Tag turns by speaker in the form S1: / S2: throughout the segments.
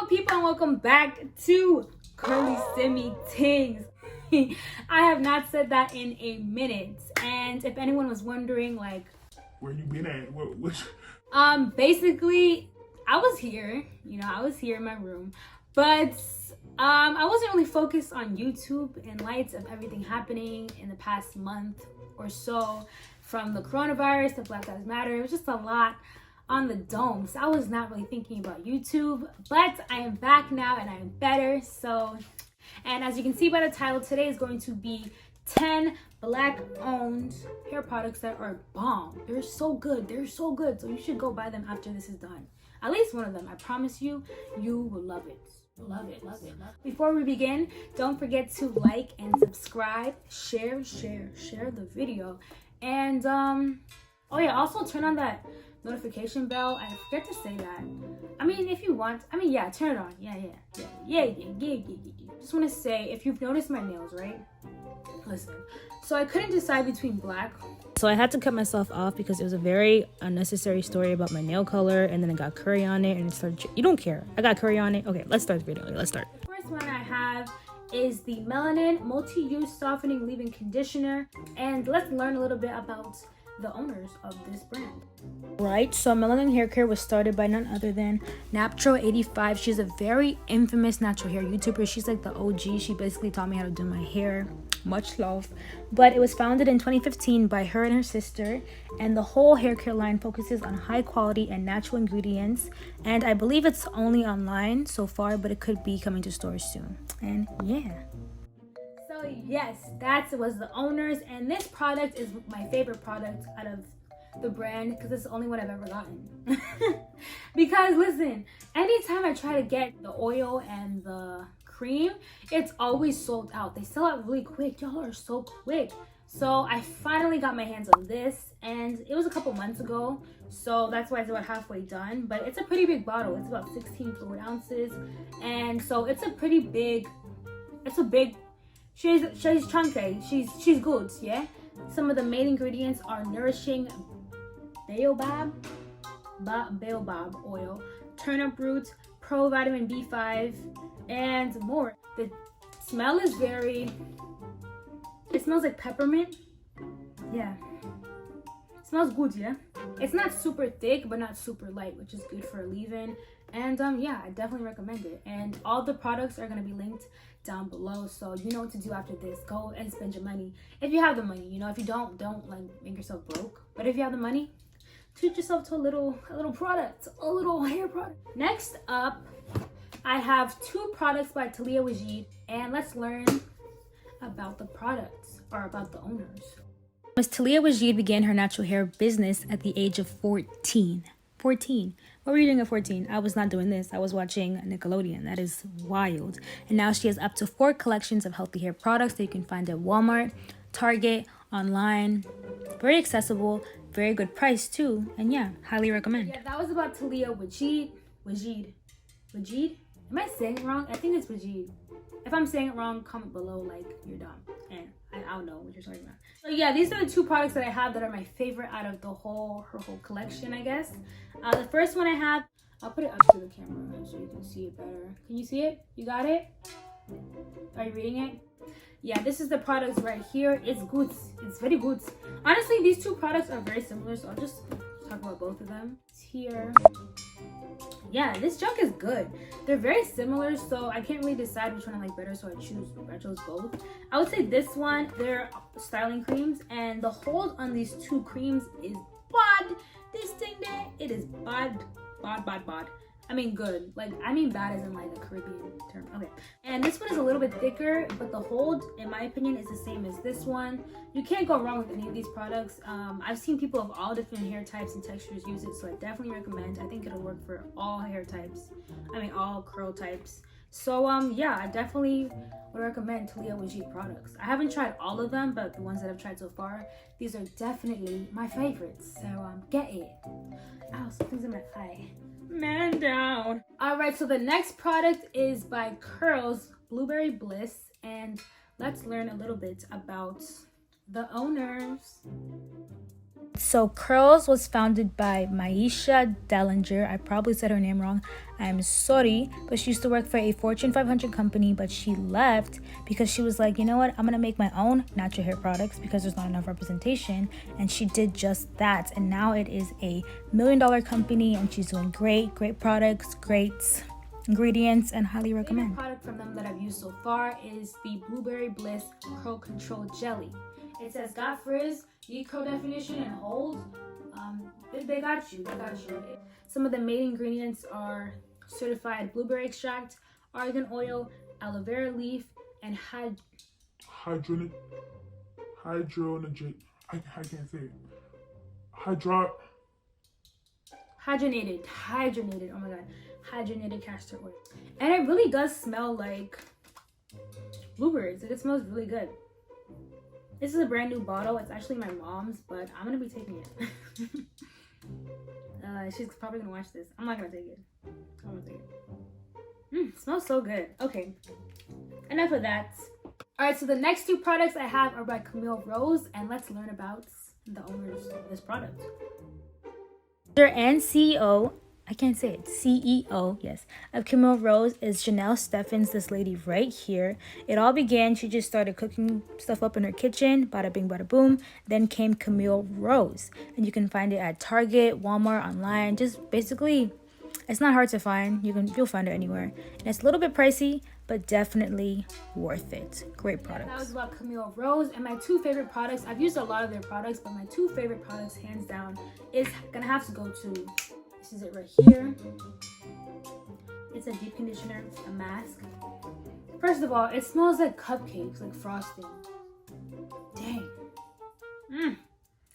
S1: people, and welcome back to Curly Simi Tings. I have not said that in a minute, and if anyone was wondering, like,
S2: where you been at?
S1: Basically, I was here. I was here in my room, but I wasn't really focused on YouTube in light of everything happening in the past month or so, from the coronavirus to Black Lives Matter. It was just a lot on the dome, so I was not really thinking about YouTube, but I am back now and I am better. And as you can see by the title, today is going to be 10 Black owned hair products that are bomb. They're so good, so you should go buy them after this is done. At least one of them. I promise you, you will love it. Love it. Before we begin, don't forget to like and subscribe, share the video, and oh yeah, also turn on that notification bell. I forget to say that. If you want, yeah, turn it on. Yeah. Just want to say, if you've noticed my nails, right? Listen, so I couldn't decide between black. So I had to cut myself off because it was a very unnecessary story about my nail color, and then I got curry on it, and it started. You don't care. I got curry on it. Okay, let's start the video. Let's start. First one I have is the Melanin Multi-Use Softening Leave-In Conditioner, and let's learn a little bit about the owners of this brand. Right, so Melanin Hair Care was started by none other than Naptro85. She's a very infamous natural hair YouTuber. She's like the OG. She basically taught me how to do my hair. Much love. But it was founded in 2015 by her and her sister, and the whole hair care line focuses on high quality and natural ingredients, and I believe it's only online so far, but it could be coming to stores soon. And yeah, so yes, that was the owners, and this product is my favorite product out of the brand because it's the only one I've ever gotten. Because listen, anytime I try to get the oil and the cream, it's always sold out. They sell out really quick. Y'all are so quick. So I finally got my hands on this, and it was a couple months ago, so that's why it's about halfway done. But it's a pretty big bottle. It's about 16 fluid ounces, and so it's a pretty big. It's a big. She's chunky. She's good. Yeah. Some of the main ingredients are nourishing baobab oil, turnip root, pro vitamin B5, and more. The smell is it smells like peppermint. Yeah, it smells good. Yeah, it's not super thick but not super light, which is good for a leave-in. And yeah, I definitely recommend it. And all the products are going to be linked down below, so you know what to do after this. Go and spend your money if you have the money. If you don't like make yourself broke. But if you have the money, treat yourself to a little product, a little hair product. Next up, I have two products by taliyah, and let's learn about the products, or about the owners. Miss Taliyah began her natural hair business at the age of 14. 14. What were you doing at 14? I was not doing this. I was watching Nickelodeon. That is wild. And now she has up to 4 collections of healthy hair products that you can find at Walmart, Target, online. Very accessible, very good price too. And yeah, highly recommend. Yeah, that was about Taliyah Wajid. Am I saying it wrong? I think it's Wajid. If I'm saying it wrong, comment below like you're dumb, and I'll know what you're talking about. So yeah, these are the two products that I have that are my favorite out of her whole collection, I guess. The first one I have, I'll put it up to the camera so you can see it better. Can you see it? You got it? Are you reading it? Yeah, this is the products right here. It's good. It's very good. Honestly, these two products are very similar, so I'll just talk about both of them. It's here. Yeah, this junk is good. They're very similar, so I can't really decide which one I like better, so I chose both. I would say this one, they're styling creams, and the hold on these two creams is bad. This thing there, it is bad. Good. Bad as in like a Caribbean term. Okay. And this one is a little bit thicker, but the hold, in my opinion, is the same as this one. You can't go wrong with any of these products. I've seen people of all different hair types and textures use it, so I definitely recommend. I think it'll work for all hair types. All curl types. So yeah, I definitely would recommend taliyah products. I haven't tried all of them, but the ones that I've tried so far, these are definitely my favorites. So get it. Ow, something's in my eye. Man down. All right, so the next product is by Curls Blueberry Bliss, and let's learn a little bit about the owners. So Curls was founded by Maisha Dellinger. I probably said her name wrong. I'm sorry, but she used to work for a Fortune 500 company, but she left because she was like, you know what? I'm gonna make my own natural hair products because there's not enough representation. And she did just that. And now it is a $1 million company, and she's doing great products, great ingredients, and highly recommend. The product from them that I've used so far is the Blueberry Bliss Curl Control Jelly. It says got frizz, need curl definition and hold. They got you. Some of the main ingredients are certified blueberry extract, argan oil, aloe vera leaf, and
S2: hydrogenated. I can't say it.
S1: Hydrogenated. Oh my god, hydrogenated castor oil, and it really does smell like blueberries. Like, it smells really good. This is a brand new bottle. It's actually my mom's, but I'm gonna be taking it. She's probably gonna watch this. I'm not gonna take it. I'm gonna take it. It smells so good. Okay, enough of that. All right, so the next two products I have are by Camille Rose, and let's learn about the owners of this product. And CEO, I can't say it, CEO, yes, of Camille Rose is Janelle Steffens, this lady right here. It all began, she just started cooking stuff up in her kitchen, bada bing, bada boom. Then came Camille Rose, and you can find it at Target, Walmart, online. Just basically, it's not hard to find. You'll find it anywhere. And it's a little bit pricey, but definitely worth it. Great products. That was about Camille Rose, and my two favorite products. I've used a lot of their products, but my two favorite products, hands down, is gonna have to go to. This is it right here. It's a deep conditioner, a mask. First of all, it smells like cupcakes, like frosting. Dang.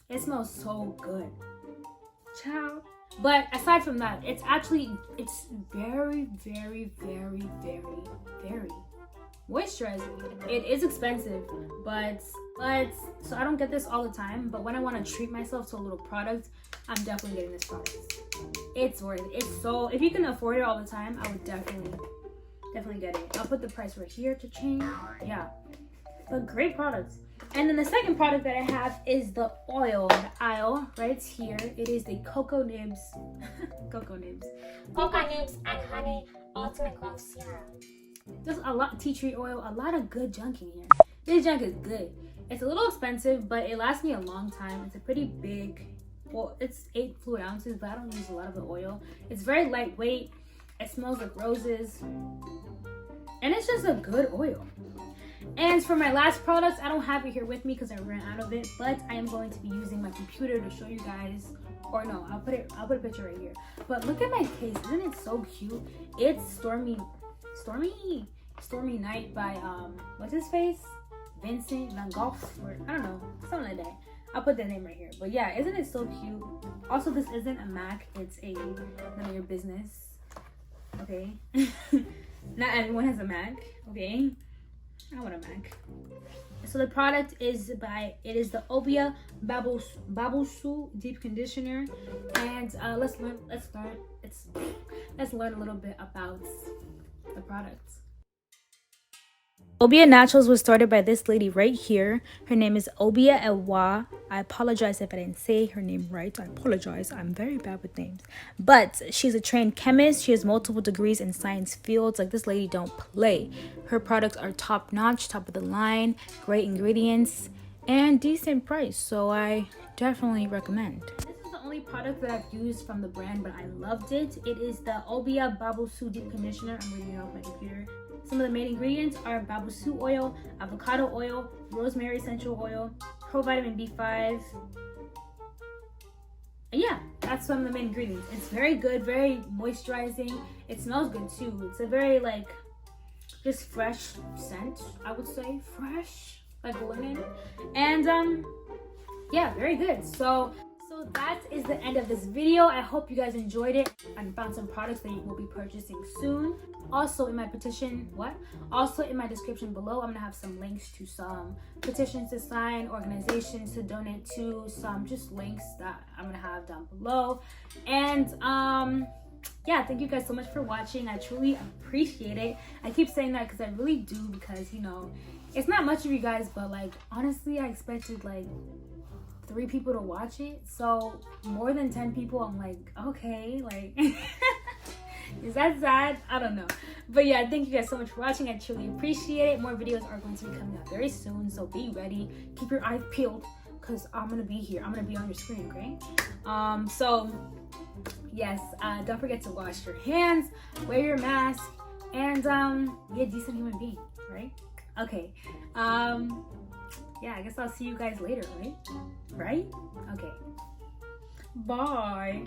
S1: It smells so good. Ciao. But aside from that, it's very moisturizing. It is expensive, but so I don't get this all the time. But when I want to treat myself to a little product, I'm definitely getting this product. It's worth it. It's so, if you can afford it all the time, I would definitely get it. I'll put the price right here to change. Yeah, but great products. And then the second product that I have is the oil, the aisle right here. It is the Cocoa Nibs, Cocoa Nibs and Honey Ultimate Glow Serum. Just a lot, tea tree oil, a lot of good junk in here. This junk is good. It's a little expensive, but it lasts me a long time. It's a pretty big, well, it's 8 fluid ounces, but I don't use a lot of the oil. It's very lightweight. It smells like roses. And it's just a good oil. And for my last products, I don't have it here with me because I ran out of it, but I am going to be using my computer to show you guys, or no, I'll put a picture right here. But look at my case, isn't it so cute? It's Stormy Night by what's his face? Vincent Van Gogh, or I don't know, something like that. I'll put the name right here. But yeah, isn't it so cute? Also, this isn't a Mac, it's a none of your business. Okay. Not everyone has a Mac, okay? I want a Mac. So the product is it is the Obiya Babusu Deep Conditioner, and let's learn a little bit about the product. Obiya Naturals was started by this lady right here. Her name is Obiya Ewa. I apologize if I didn't say her name right. I apologize. I'm very bad with names. But she's a trained chemist. She has multiple degrees in science fields. Like, this lady don't play. Her products are top notch, top of the line, great ingredients, and decent price. So I definitely recommend. This is the only product that I've used from the brand, but I loved it. It is the Obiya Babusu Deep Conditioner. I'm reading it off my computer. Some of the main ingredients are babusu oil, avocado oil, rosemary essential oil, provitamin B5. And yeah, that's some of the main ingredients. It's very good, very moisturizing. It smells good too. It's a very just fresh scent, I would say. Fresh, like linen. And yeah, very good. So that is the end of this video. I hope you guys enjoyed it and found some products that you will be purchasing soon. Also in my description below, I'm gonna have some links to some petitions to sign, organizations to donate to, some just links that I'm gonna have down below. And yeah, thank you guys so much for watching. I truly appreciate it. I keep saying that because I really do, because it's not much of you guys, but honestly, I expected 3 people to watch it. So more than 10 people, I'm like, okay, like, is that sad? I don't know. But yeah, thank you guys so much for watching. I truly appreciate it. More videos are going to be coming out very soon, so be ready. Keep your eyes peeled, because I'm gonna be here. I'm gonna be on your screen, okay? So yes, don't forget to wash your hands, wear your mask, and be a decent human being, right? Okay. Yeah, I guess I'll see you guys later, right? Okay. Bye.